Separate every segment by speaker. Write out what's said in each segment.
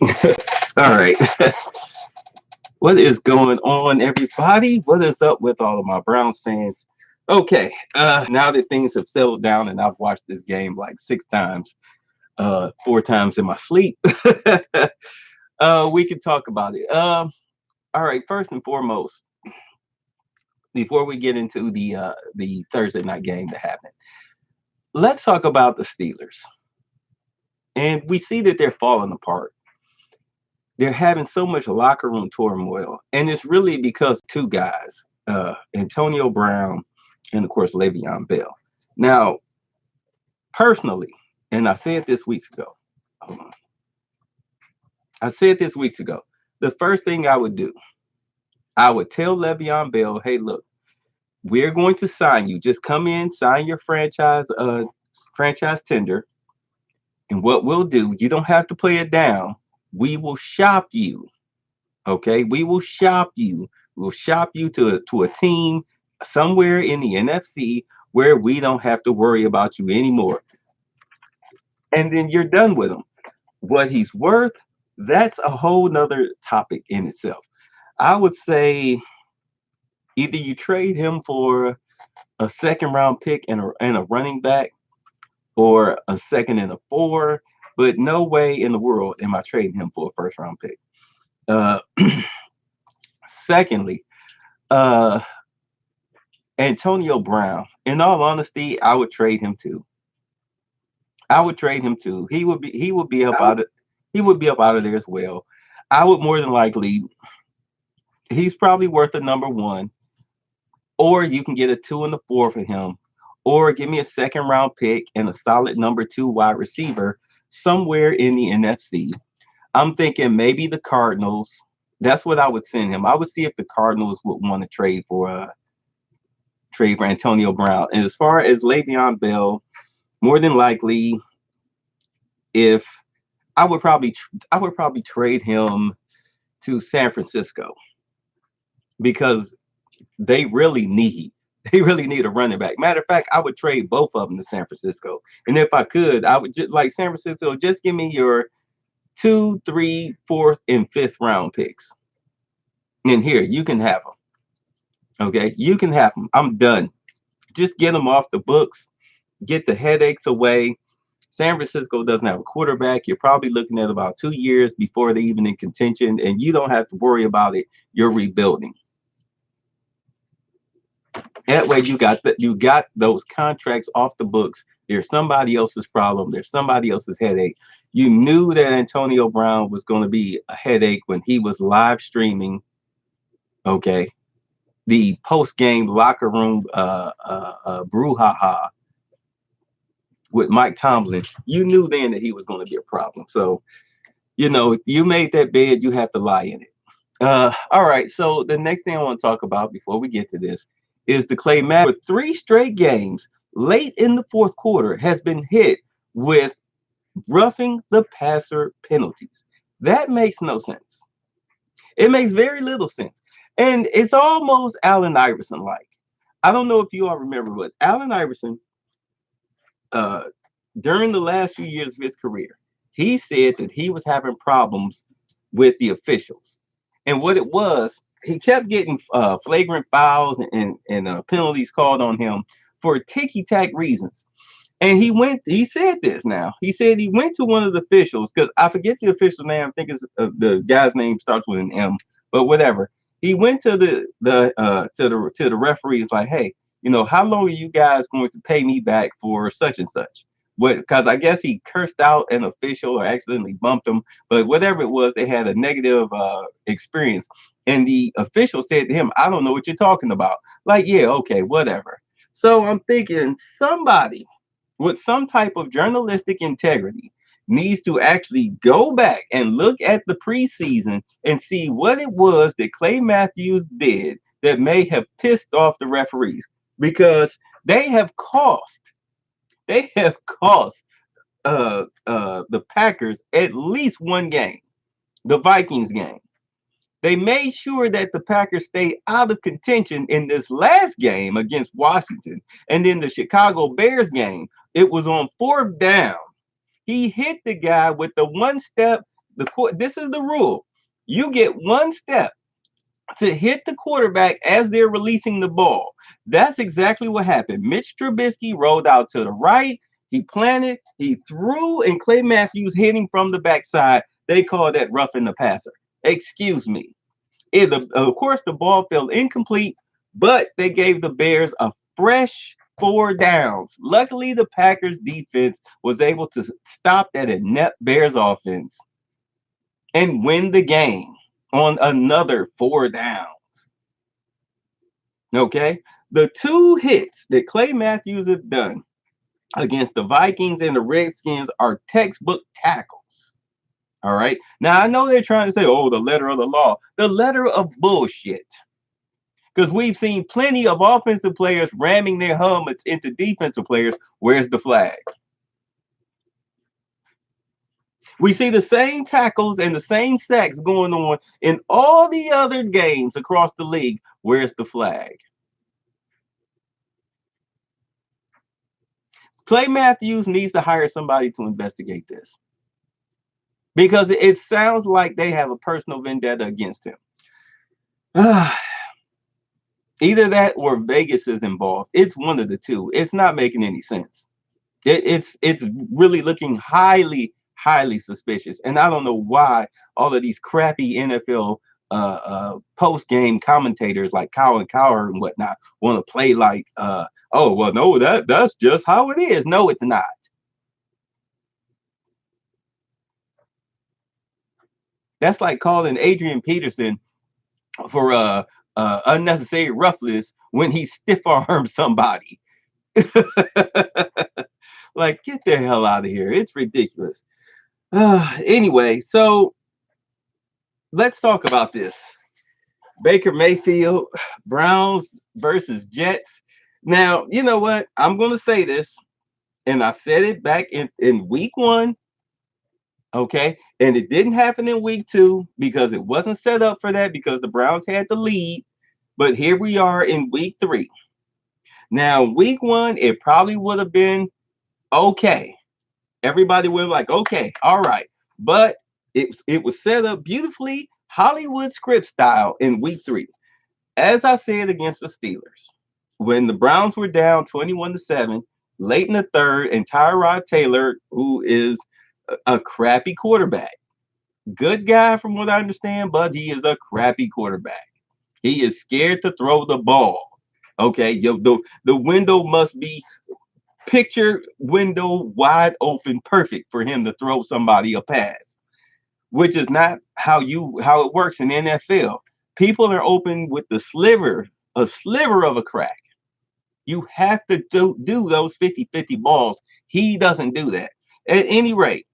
Speaker 1: All right. What is going on, everybody? What is up with all of my Browns fans? Okay, now that things have settled down and I've watched this game like 6 times, 4 times in my sleep, we can talk about it. All right, first and foremost, before we get into the Thursday night game that happened, let's talk about the Steelers. And we see that they're falling apart. They're having so much locker room turmoil, and it's really because two guys, Antonio Brown and of course Le'Veon Bell. Now, personally, and I said this weeks ago. Hold on. I said this weeks ago. The first thing I would do, I would tell Le'Veon Bell, "Hey, look, we're going to sign you. Just come in, sign your franchise tender, and what we'll do, you don't have to play it down. We will shop you. Okay, we will shop you. We'll shop you to a team somewhere in the NFC where we don't have to worry about you anymore. And then you're done with him. What he's worth, that's a whole nother topic in itself. I would say either you trade him for a second round pick and a running back or a second and a four, but no way in the world am I trading him for a first round pick. Uh, Secondly, uh, Antonio Brown. In all honesty, I would trade him too. I would trade him too. He would be up out of there as well. I would more than likely he's probably worth a number one, or you can get a two and a four for him, or give me a second round pick and a solid number two wide receiver somewhere in the NFC. I'm thinking maybe the Cardinals. That's what I would send him. I would see if the Cardinals would want to trade for Antonio Brown. And as far as Le'Veon Bell, more than likely, if I would probably trade him to San Francisco because they really need they really need a running back. Matter of fact, I would trade both of them to San Francisco. And if I could, I would just like San Francisco, just give me your two, three, fourth, and fifth round picks. And here, you can have them. Okay, you can have them. I'm done. Just get them off the books. Get the headaches away. San Francisco doesn't have a quarterback. You're probably looking at about 2 years before they even in contention, and you don't have to worry about it. You're rebuilding. That way, you got those contracts off the books. There's somebody else's problem. There's somebody else's headache. You knew that Antonio Brown was going to be a headache when he was live streaming. Okay, the post game locker room brouhaha with Mike Tomlin. You knew then that he was going to be a problem. So you made that bed, you have to lie in it. All right. So the next thing I want to talk about before we get to this is the Clay Matt for 3 straight games late in the fourth quarter has been hit with roughing the passer penalties. That makes no sense. It makes very little sense. And it's almost Allen Iverson like. I don't know if you all remember, but Allen Iverson, uh, during the last few years of his career, he said that he was having problems with the officials. And what it was, he kept getting flagrant fouls and penalties called on him for ticky tack reasons. And he said this now. He said he went to one of the officials, because I forget the official's name. I think it's the guy's name starts with an M, but whatever. He went to the referees like, hey, how long are you guys going to pay me back for such and such? What? Because I guess he cursed out an official or accidentally bumped him, but whatever it was, they had a negative experience. And the official said to him, I don't know what you're talking about. Like, yeah, okay, whatever. So I'm thinking somebody with some type of journalistic integrity needs to actually go back and look at the preseason and see what it was that Clay Matthews did that may have pissed off the referees, because they have cost the Packers at least one game, the Vikings game. They made sure that the Packers stayed out of contention in this last game against Washington. And then the Chicago Bears game, it was on fourth down. He hit the guy with the one step This is the rule. You get one step to hit the quarterback as they're releasing the ball. That's exactly what happened. Mitch Trubisky rolled out to the right. He planted, he threw, and Clay Matthews hitting from the backside. They call that roughing the passer. Excuse me. Of course, the ball fell incomplete, but they gave the Bears a fresh 4 downs. Luckily, the Packers defense was able to stop that inept Bears offense and win the game on another 4 downs. Okay. The two hits that Clay Matthews have done against the Vikings and the Redskins are textbook tackles. All right. Now, I know they're trying to say, oh, the letter of the law, the letter of bullshit. Because we've seen plenty of offensive players ramming their helmets into defensive players. Where's the flag? We see the same tackles and the same sacks going on in all the other games across the league. Where's the flag? Clay Matthews needs to hire somebody to investigate this because it sounds like they have a personal vendetta against him. Either that or Vegas is involved. It's one of the two. It's not making any sense. It's really looking highly suspicious, and I don't know why all of these crappy NFL post game commentators like Colin Cowherd and whatnot want to play like oh well no that's just how it is. No, it's not. That's like calling Adrian Peterson for unnecessary roughness when he stiff armed somebody. Like, get the hell out of here. It's ridiculous. Anyway, so let's talk about this. Baker Mayfield, Browns versus Jets. Now, you know what? I'm going to say this, and I said it back in week 1, okay? And it didn't happen in week 2 because it wasn't set up for that because the Browns had the lead. But here we are in week 3. Now, week 1, it probably would have been okay. Everybody would have like, okay, all right. But it was set up beautifully Hollywood script style in week 3. As I said against the Steelers, when the Browns were down 21-7, late in the third, and Tyrod Taylor, who is a crappy quarterback, good guy from what I understand, but he is a crappy quarterback. He is scared to throw the ball. Okay, the window must be picture window wide open, perfect for him to throw somebody a pass, which is not how it works in NFL. People are open with a sliver of a crack. You have to do those 50-50 balls. He doesn't do that. At any rate,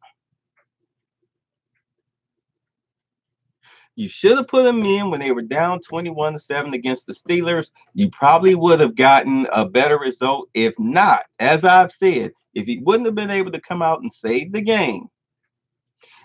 Speaker 1: you should have put them in when they were down 21-7 against the Steelers. You probably would have gotten a better result. If not, as I've said, if he wouldn't have been able to come out and save the game,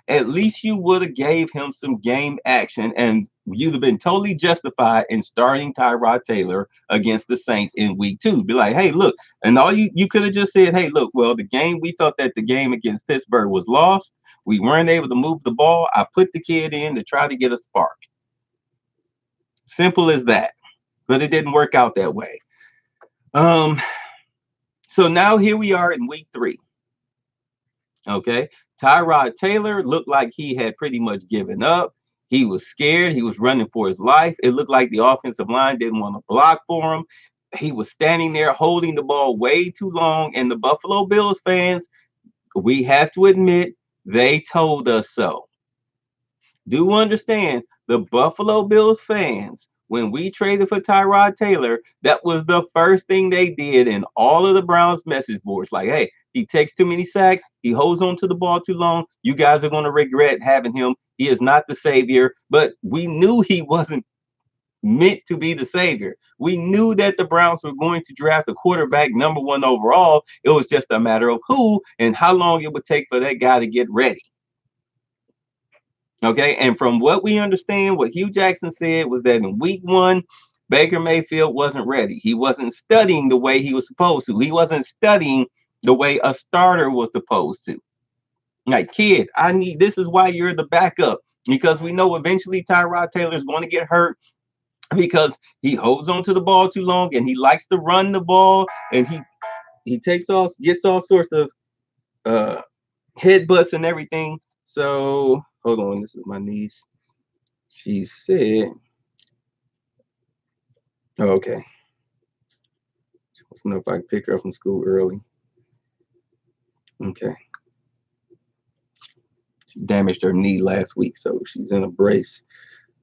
Speaker 1: at least you would have gave him some game action and you'd have been totally justified in starting Tyrod Taylor against the Saints in week 2. Be like, hey, look, and all you could have just said, hey, look, well, we felt that the game against Pittsburgh was lost. We weren't able to move the ball. I put the kid in to try to get a spark. Simple as that. But it didn't work out that way. So now here we are in week 3. Okay. Tyrod Taylor looked like he had pretty much given up. He was scared. He was running for his life. It looked like the offensive line didn't want to block for him. He was standing there holding the ball way too long. And the Buffalo Bills fans, we have to admit, they told us so. Do understand the Buffalo Bills fans, when we traded for Tyrod Taylor, that was the first thing they did in all of the Browns message boards. Like, hey, he takes too many sacks. He holds on to the ball too long. You guys are going to regret having him. He is not the savior, but we knew he wasn't meant to be the savior. We knew that the Browns were going to draft a quarterback number 1 overall. It was just a matter of who and how long it would take for that guy to get ready. Okay, and from what we understand, what Hugh Jackson said was that in week 1, Baker Mayfield wasn't ready. He wasn't studying the way he was supposed to. He wasn't studying the way a starter was supposed to. Like, kid, this is why you're the backup. Because we know eventually Tyrod Taylor is going to get hurt because he holds on to the ball too long and he likes to run the ball and he gets all sorts of uh headbutts and everything. So hold on, this is my niece. She said, oh, okay. She wants to know if I can pick her up from school early. Okay. She damaged her knee last week, so she's in a brace.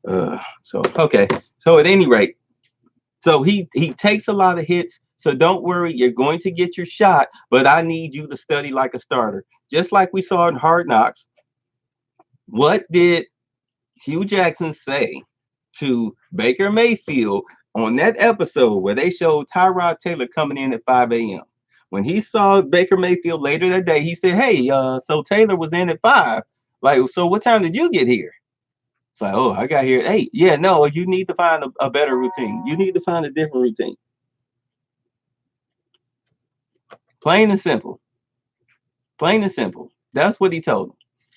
Speaker 1: So okay. So at any rate, so he takes a lot of hits. So don't worry, you're going to get your shot, but I need you to study like a starter. Just like we saw in Hard Knocks. What did Hugh Jackson say to Baker Mayfield on that episode where they showed Tyrod Taylor coming in at 5 a.m.? When he saw Baker Mayfield later that day, he said, "Hey, so Taylor was in at 5. Like, so what time did you get here?" It's like, "Oh, I got here at 8." Yeah, no, you need to find a better routine. You need to find a different routine. Plain and simple. Plain and simple. That's what he told him.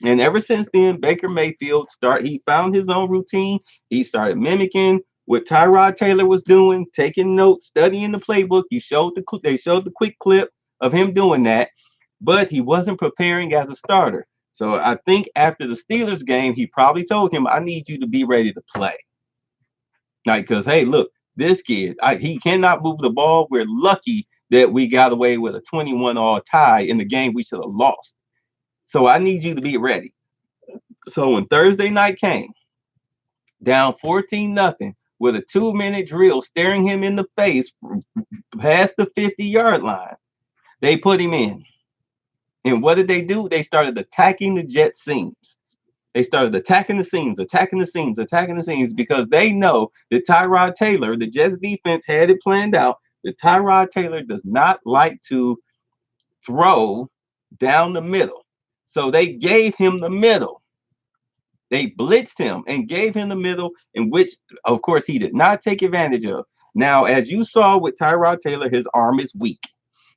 Speaker 1: And ever since then, Baker Mayfield he found his own routine. He started mimicking what Tyrod Taylor was doing, taking notes, studying the playbook. They showed the quick clip of him doing that, but he wasn't preparing as a starter. So I think after the Steelers game, he probably told him, "I need you to be ready to play." Like, because hey, look, this kid, he cannot move the ball. We're lucky that we got away with a 21-all tie in the game we should have lost. So I need you to be ready. So when Thursday night came, down 14-0 with a 2-minute drill staring him in the face past the 50-yard line, they put him in. And what did they do? They started attacking the jet seams. They started attacking the seams, attacking the seams, attacking the seams because they know that Tyrod Taylor, the Jets defense had it planned out that Tyrod Taylor does not like to throw down the middle. So they gave him the middle. They blitzed him and gave him the middle, in which, of course, he did not take advantage of. Now, as you saw with Tyrod Taylor, his arm is weak.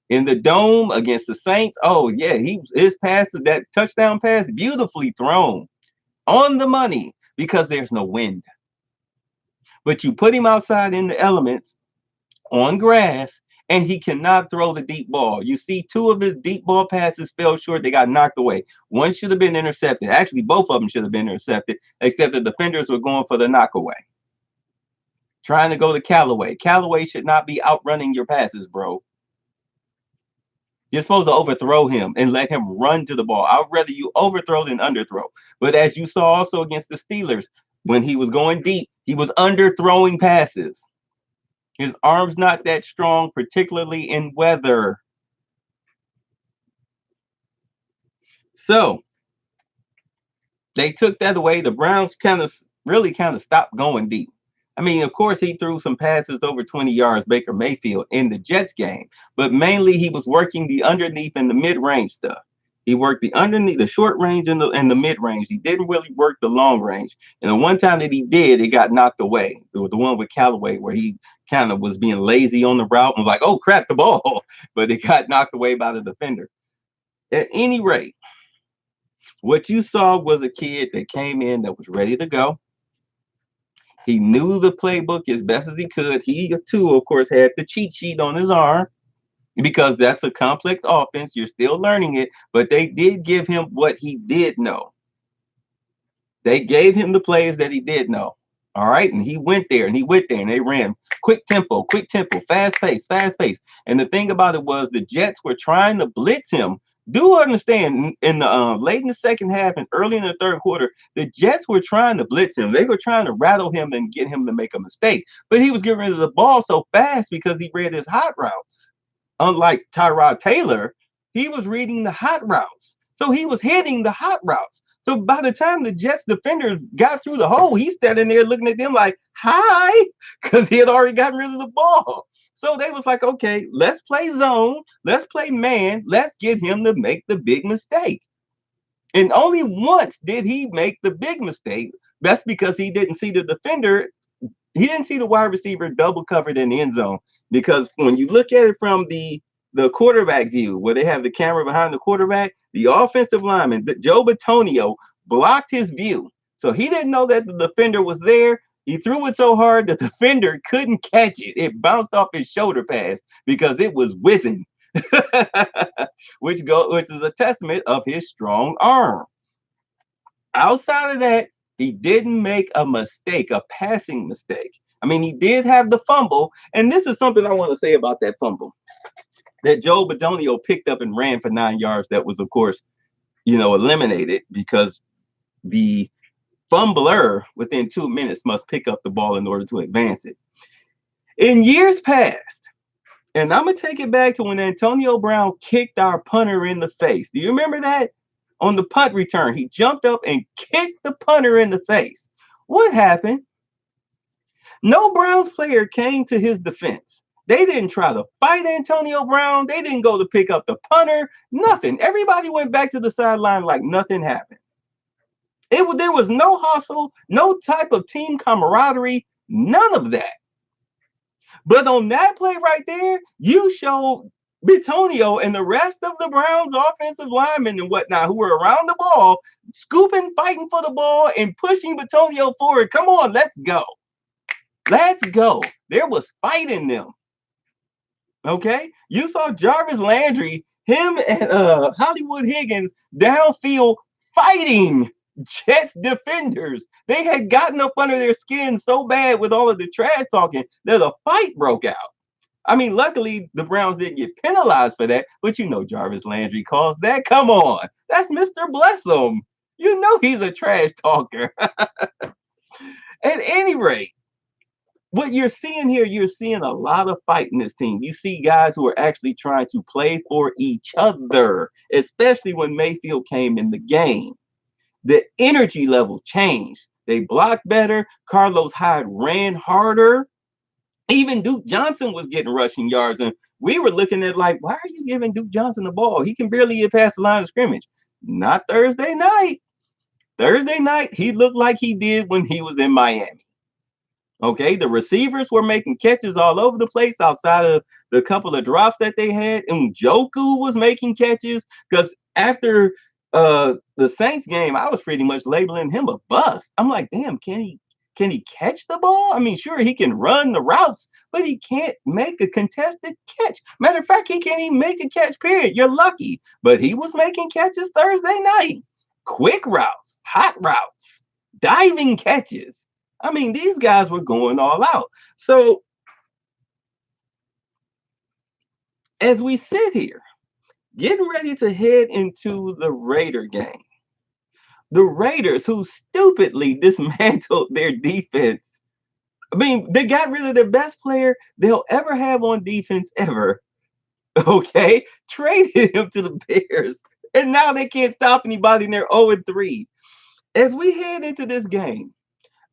Speaker 1: In the dome against the Saints, oh yeah, his passes, that touchdown pass, beautifully thrown on the money because there's no wind. But you put him outside in the elements on grass, and he cannot throw the deep ball. You see, 2 of his deep ball passes fell short. They got knocked away. One should have been intercepted. Actually, both of them should have been intercepted, except the defenders were going for the knockaway. Trying to go to Callaway. Callaway should not be outrunning your passes, bro. You're supposed to overthrow him and let him run to the ball. I would rather you overthrow than underthrow. But as you saw also against the Steelers, when he was going deep, he was underthrowing passes. His arm's not that strong, particularly in weather. So they took that away. The Browns really stopped going deep. I mean, of course, he threw some passes over 20 yards, Baker Mayfield, in the Jets game, but mainly he was working the underneath and the mid-range stuff. He worked the underneath, the short range and the mid-range. He didn't really work the long range. And the one time that he did, it got knocked away. It was the one with Callaway where he kind of was being lazy on the route and was like, "Oh, crap, the ball." But it got knocked away by the defender. At any rate, what you saw was a kid that came in that was ready to go. He knew the playbook as best as he could. He, too, of course, had the cheat sheet on his arm because that's a complex offense. You're still learning it, but they did give him what he did know. They gave him the plays that he did know. All right. And he went there and he went there and they ran quick tempo, fast pace, fast pace. And the thing about it was the Jets were trying to blitz him. Do understand in the late in the second half and early in the third quarter, the Jets were trying to blitz him. They were trying to rattle him and get him to make a mistake. But he was getting rid of the ball so fast because he read his hot routes. Unlike Tyrod Taylor, he was reading the hot routes. So he was hitting the hot routes. So by the time the Jets defenders got through the hole, he's standing there looking at them like, "Hi," because he had already gotten rid of the ball. So they was like, "Okay, let's play zone. Let's play man. Let's get him to make the big mistake." And only once did he make the big mistake. That's because he didn't see the defender. He didn't see the wide receiver double covered in the end zone. Because when you look at it from the the quarterback view where they have the camera behind the quarterback, the offensive lineman, Joe Bitonio, blocked his view. So he didn't know that the defender was there. He threw it so hard that the defender couldn't catch it. It bounced off his shoulder pads because it was whizzing, which is a testament of his strong arm. Outside of that, he didn't make a mistake, a passing mistake. I mean, he did have the fumble, and this is something I want to say about that fumble that Joe Bitonio picked up and ran for 9 yards. That was, of course, eliminated because the fumbler within 2 minutes must pick up the ball in order to advance it. In years past, and I'm going to take it back to when Antonio Brown kicked our punter in the face. Do you remember that? On the punt return, he jumped up and kicked the punter in the face. What happened? No Browns player came to his defense. They didn't try to fight Antonio Brown. They didn't go to pick up the punter. Nothing. Everybody went back to the sideline like nothing happened. There was no hustle, no type of team camaraderie, none of that. But on that play right there, you showed Bitonio and the rest of the Browns offensive linemen and whatnot who were around the ball, scooping, fighting for the ball, and pushing Bitonio forward. Come on, let's go. Let's go. There was fight in them. Okay? You saw Jarvis Landry, him and Hollywood Higgins downfield fighting Jets defenders. They had gotten up under their skin so bad with all of the trash talking that a fight broke out. I mean, luckily the Browns didn't get penalized for that, but Jarvis Landry caused that. Come on. That's Mr. Blessum. He's a trash talker. At any rate, what you're seeing here, you're seeing a lot of fight in this team. You see guys who are actually trying to play for each other, especially when Mayfield came in the game. The energy level changed. They blocked better. Carlos Hyde ran harder. Even Duke Johnson was getting rushing yards. And we were looking at like, why are you giving Duke Johnson the ball? He can barely get past the line of scrimmage. Not Thursday night. Thursday night, he looked like he did when he was in Miami. Okay, the receivers were making catches all over the place outside of the couple of drops that they had. Njoku was making catches because after the Saints game, I was pretty much labeling him a bust. I'm like, damn, can he catch the ball? I mean, sure, he can run the routes, but he can't make a contested catch. Matter of fact, he can't even make a catch, period. You're lucky. But he was making catches Thursday night. Quick routes, hot routes, diving catches. I mean, these guys were going all out. So as we sit here, getting ready to head into the Raider game, the Raiders, who stupidly dismantled their defense. I mean, they got rid of their best player they'll ever have on defense ever. Okay? Traded him to the Bears. And now they can't stop anybody and they're 0-3. As we head into this game,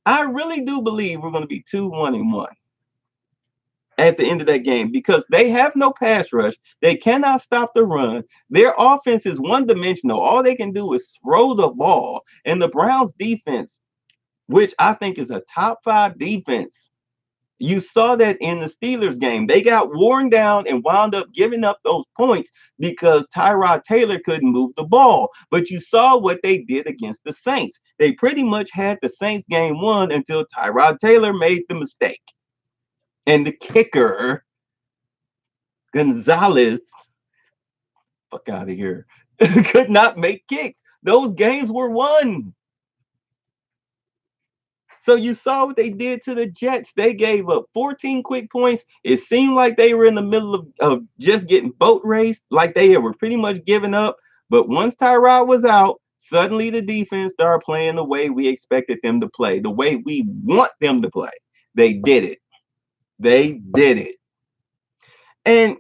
Speaker 1: I really do believe we're going to be 2-1-1 at the end of that game because they have no pass rush. They cannot stop the run. Their offense is one-dimensional. All they can do is throw the ball. And the Browns defense, which I think is a top 5 defense, you saw that in the Steelers game. They got worn down and wound up giving up those points because Tyrod Taylor couldn't move the ball. But you saw what they did against the Saints. They pretty much had the Saints game won until Tyrod Taylor made the mistake. And the kicker, Gonzalez, fuck out of here, could not make kicks. Those games were won. So you saw what they did to the Jets. They gave up 14 quick points. It seemed like they were in the middle of just getting boat raced, like they were pretty much giving up. But once Tyrod was out, suddenly the defense started playing the way we expected them to play, the way we want them to play. They did it. They did it. And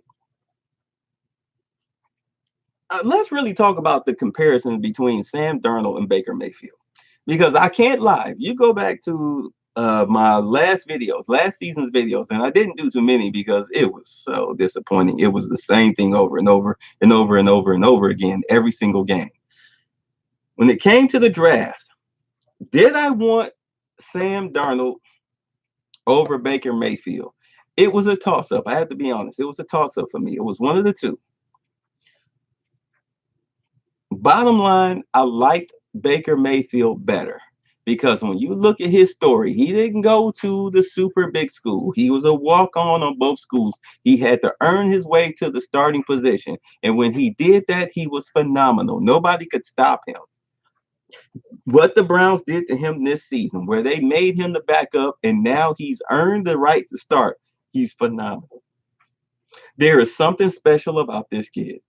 Speaker 1: let's really talk about the comparison between Sam Darnold and Baker Mayfield. Because I can't lie. If you go back to my last season's videos, and I didn't do too many because it was so disappointing. It was the same thing over and over and over and over and over again, every single game. When it came to the draft, did I want Sam Darnold over Baker Mayfield? It was a toss up. I have to be honest. It was a toss up for me. It was one of the two. Bottom line, I liked Baker Mayfield better because when you look at his story, he didn't go to the super big school. He was a walk on both schools. He had to earn his way to the starting position. And when he did that, he was phenomenal. Nobody could stop him. What the Browns did to him this season, where they made him the backup and now he's earned the right to start, he's phenomenal. There is something special about this kid.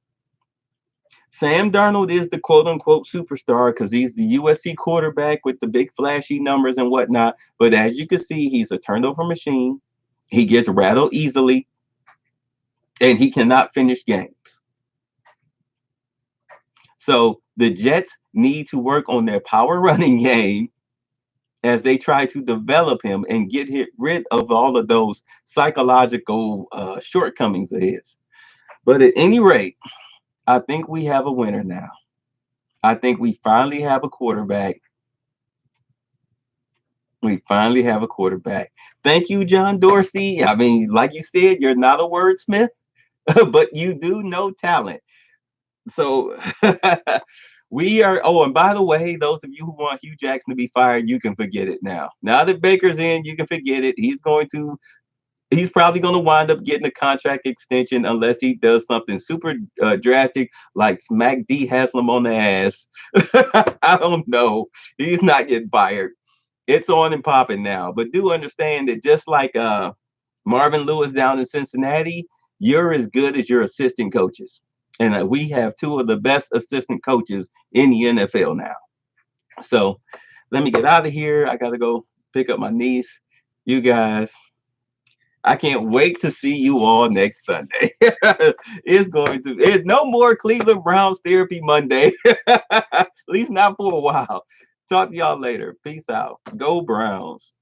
Speaker 1: Sam Darnold is the quote unquote superstar because he's the USC quarterback with the big flashy numbers and whatnot. But as you can see, he's a turnover machine. He gets rattled easily and he cannot finish games. So the Jets need to work on their power running game as they try to develop him and get rid of all of those psychological shortcomings of his. But at any rate, I think we have a winner now. I think we finally have a quarterback. We finally have a quarterback. Thank you, John Dorsey. I mean, like you said, you're not a wordsmith, but you do know talent. So we are. Oh, and by the way, those of you who want Hugh Jackson to be fired, you can forget it now. Now that Baker's in, you can forget it. He's probably going to wind up getting a contract extension unless he does something super drastic like smack D Haslam on the ass. I don't know. He's not getting fired. It's on and popping now. But do understand that just like Marvin Lewis down in Cincinnati, you're as good as your assistant coaches. And we have two of the best assistant coaches in the NFL now. So let me get out of here. I got to go pick up my niece. You guys, I can't wait to see you all next Sunday. It's no more Cleveland Browns Therapy Monday. At least not for a while. Talk to y'all later. Peace out. Go Browns.